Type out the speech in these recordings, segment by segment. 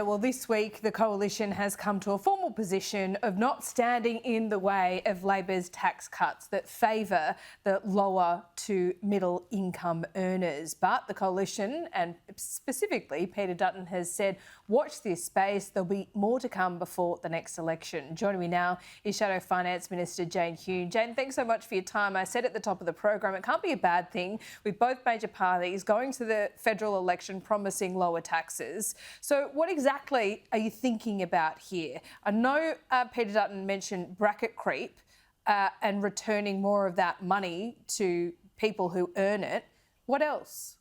Well, this week the Coalition has come to a formal position of not standing in the way of Labor's tax cuts that favour the lower to middle income earners. But the Coalition, and specifically Peter Dutton, has said, watch this space, there'll be more to come before the next election. Joining me now is Shadow Finance Minister Jane Hume. Jane, thanks so much for your time. I said at the top of the program, it can't be a bad thing with both major parties going to the federal election promising lower taxes. So what exactly are you thinking about here? I know Peter Dutton mentioned bracket creep and returning more of that money to people who earn it. What else?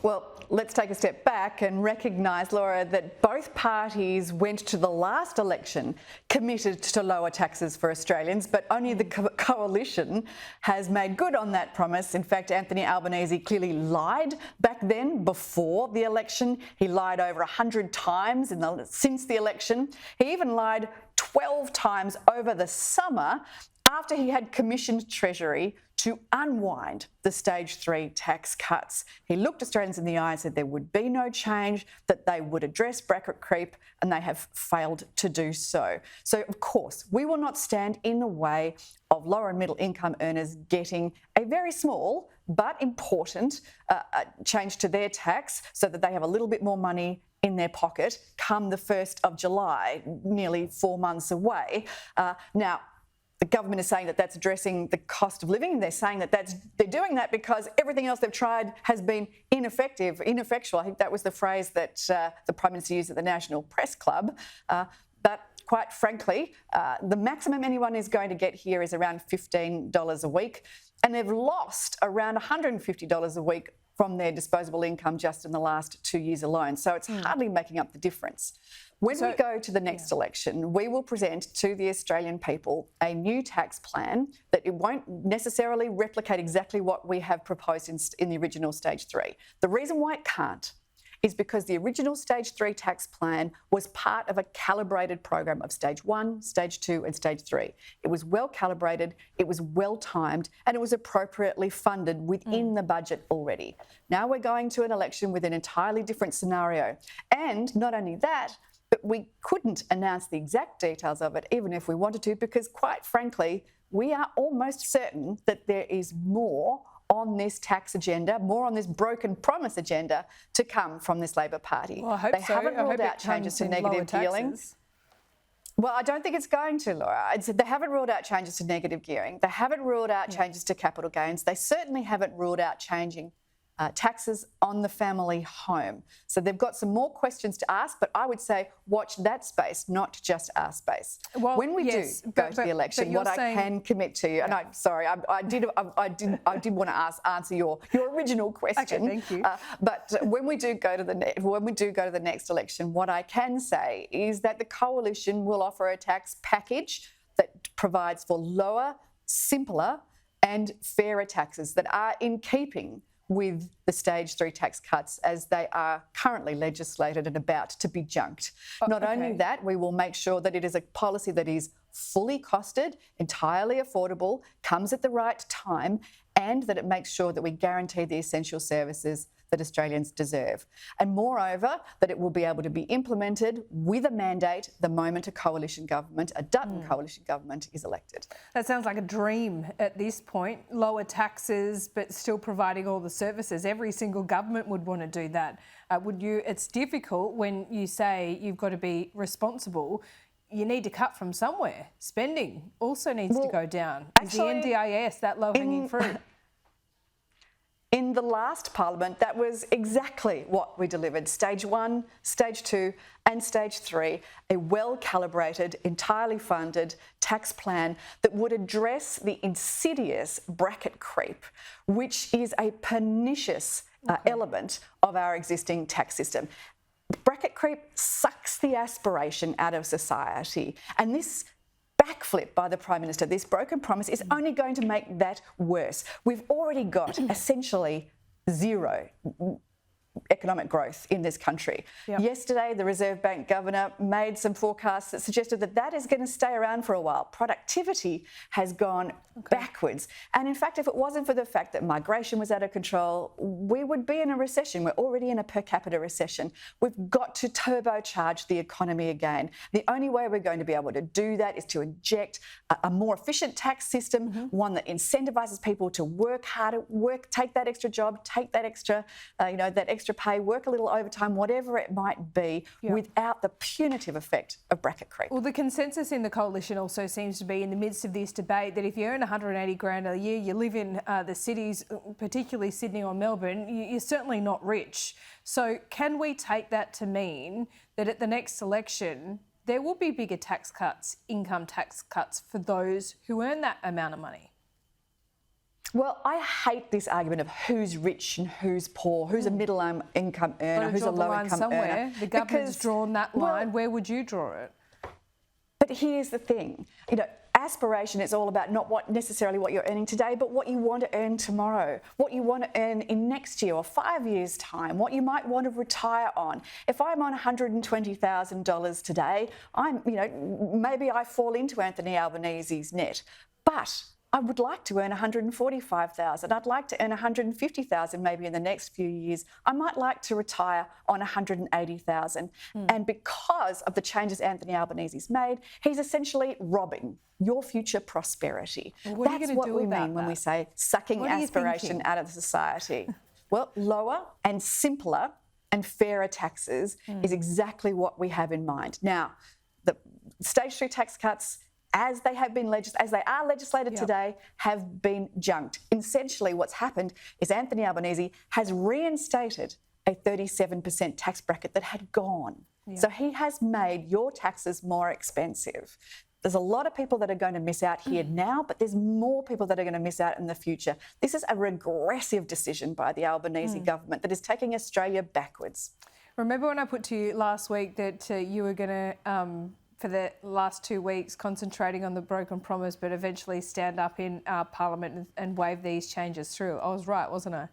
Well, let's take a step back and recognise, Laura, that both parties went to the last election committed to lower taxes for Australians, but only the Coalition has made good on that promise. In fact, Anthony Albanese clearly lied back then before the election. He lied over 100 times since the election. He even lied 12 times over the summer after he had commissioned Treasury to unwind the stage 3 tax cuts. He looked Australians in the eye and said there would be no change, that they would address bracket creep, and they have failed to do so. So, of course, we will not stand in the way of lower and middle income earners getting a very small but important change to their tax so that they have a little bit more money in their pocket come the 1st of July, nearly 4 months away. Now, the government is saying that that's addressing the cost of living. They're saying that they're doing that because everything else they've tried has been ineffectual. I think that was the phrase that the Prime Minister used at the National Press Club. But quite frankly, the maximum anyone is going to get here is around $15 a week, and they've lost around $150 a week from their disposable income just in the last 2 years alone. So it's hardly making up the difference. When we go to the next election, we will present to the Australian people a new tax plan that it won't necessarily replicate exactly what we have proposed in the original stage 3. The reason why it can't is because the original stage 3 tax plan was part of a calibrated program of stage 1, stage 2 and stage 3. It was well calibrated, it was well timed, and it was appropriately funded within the budget already. Now we're going to an election with an entirely different scenario. And not only that, but we couldn't announce the exact details of it, even if we wanted to, because quite frankly, we are almost certain that there is more on this tax agenda, more on this broken promise agenda to come from this Labor Party. Well, I hope they haven't ruled out changes to negative gearing. Well, I don't think it's going to, Laura. They haven't ruled out changes to negative gearing. They haven't ruled out changes to capital gains. They certainly haven't ruled out changing taxes on the family home. So they've got some more questions to ask, but I would say watch that space, not just our space. Well, when we do go to the election, what I can commit to you, and I did want to answer your original question. Okay, thank you. But when we do go to the next election, what I can say is that the Coalition will offer a tax package that provides for lower, simpler, and fairer taxes that are in keeping with the stage 3 tax cuts as they are currently legislated and about to be junked. Not only that, we will make sure that it is a policy that is fully costed, entirely affordable, comes at the right time, and that it makes sure that we guarantee the essential services that Australians deserve. And moreover, that it will be able to be implemented with a mandate the moment a coalition government, a Dutton coalition government, is elected. That sounds like a dream at this point. Lower taxes, but still providing all the services. Every single government would want to do that. Would you? It's difficult when you say you've got to be responsible. You need to cut from somewhere. Spending also needs to go down. Is the NDIS that low-hanging fruit? In the last Parliament, that was exactly what we delivered. Stage 1, Stage 2 and Stage 3, a well-calibrated, entirely funded tax plan that would address the insidious bracket creep, which is a pernicious element of our existing tax system. Bracket creep sucks the aspiration out of society, and this backflip by the Prime Minister, this broken promise, is only going to make that worse. We've already got essentially zero economic growth in this country. Yep. Yesterday, the Reserve Bank governor made some forecasts that suggested that that is going to stay around for a while. Productivity has gone backwards. And in fact, if it wasn't for the fact that migration was out of control, we would be in a recession. We're already in a per capita recession. We've got to turbocharge the economy again. The only way we're going to be able to do that is to inject a more efficient tax system, one that incentivises people to work harder, take that extra job, take that extra, that extra pay, work a little overtime, whatever it might be, without the punitive effect of bracket creep. Well, the consensus in the coalition also seems to be, in the midst of this debate, that if you earn 180 grand a year, you live in the cities, particularly Sydney or Melbourne, you're certainly not rich. So can we take that to mean that at the next election, there will be bigger tax cuts, income tax cuts, for those who earn that amount of money? Well, I hate this argument of who's rich and who's poor, who's a middle income earner, who's a low income earner. The government's drawn that line. Where would you draw it? But here's the thing, aspiration is all about not necessarily what you're earning today, but what you want to earn tomorrow, what you want to earn in next year or 5 years' time, what you might want to retire on. If I'm on $120,000 today, maybe I fall into Anthony Albanese's net, but I would like to earn $145,000. I'd like to earn $150,000 maybe in the next few years. I might like to retire on $180,000. And because of the changes Anthony Albanese's made, he's essentially robbing your future prosperity. Well, That's what we mean when we say sucking aspiration out of society. Well, lower and simpler and fairer taxes is exactly what we have in mind. Now, the stage 3 tax cuts, as they are legislated today, have been junked. Essentially, what's happened is Anthony Albanese has reinstated a 37% tax bracket that had gone. So he has made your taxes more expensive. There's a lot of people that are going to miss out here now, but there's more people that are going to miss out in the future. This is a regressive decision by the Albanese government that is taking Australia backwards. Remember when I put to you last week that you were going to, for the last 2 weeks, concentrating on the broken promise, but eventually stand up in Parliament and wave these changes through? I was right, wasn't I?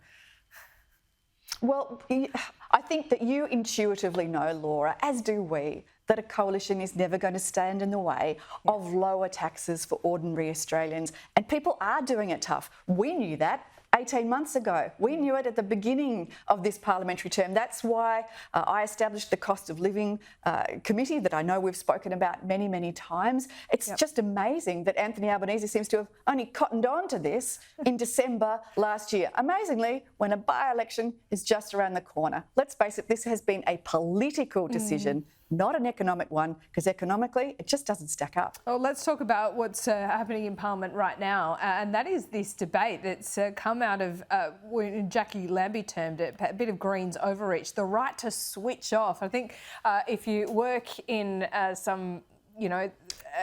Well, I think that you intuitively know, Laura, as do we, that a coalition is never going to stand in the way of lower taxes for ordinary Australians. And people are doing it tough. We knew that 18 months ago. We knew it at the beginning of this parliamentary term. That's why I established the cost of living committee that I know we've spoken about many, many times. It's just amazing that Anthony Albanese seems to have only cottoned on to this in December last year. Amazingly, when a by-election is just around the corner. Let's face it, this has been a political decision, not an economic one, because economically it just doesn't stack up. Well, let's talk about what's happening in Parliament right now, and that is this debate that's come out of, when Jackie Lambie termed it, a bit of Greens overreach, the right to switch off. I think if you work in some, a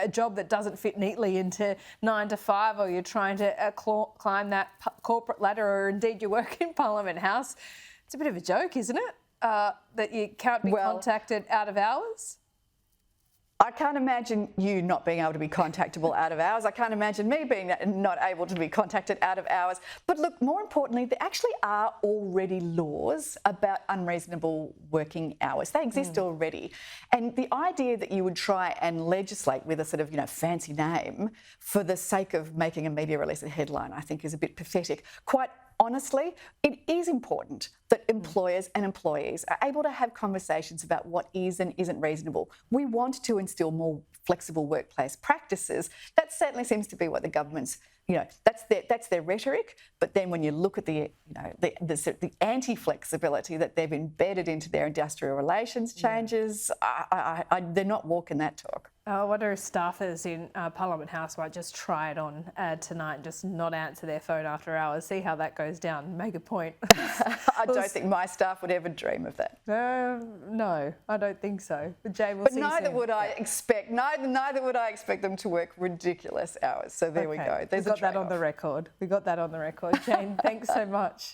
job that doesn't fit neatly into 9 to 5, or you're trying to climb that corporate ladder, or indeed you work in Parliament House, it's a bit of a joke, isn't it? That you can't be contacted out of hours? I can't imagine you not being able to be contactable out of hours. I can't imagine me being not able to be contacted out of hours. But look, more importantly, there actually are already laws about unreasonable working hours. They exist already. And the idea that you would try and legislate with a sort of, fancy name for the sake of making a media release a headline, I think is a bit pathetic. Quite honestly, it is important that employers and employees are able to have conversations about what is and isn't reasonable. We want to instill more flexible workplace practices. That certainly seems to be what the government's, that's their rhetoric. But then when you look at the anti-flexibility that they've embedded into their industrial relations changes, they're not walking that talk. I wonder if staffers in Parliament House might just try it on tonight and just not answer their phone after hours, see how that goes down, make a point. I don't think my staff would ever dream of that. No, I don't think so. But Jane, we'll see neither soon. would I expect. Neither would I expect them to work ridiculous hours. So there we go. We got that on the record. Jane, thanks so much.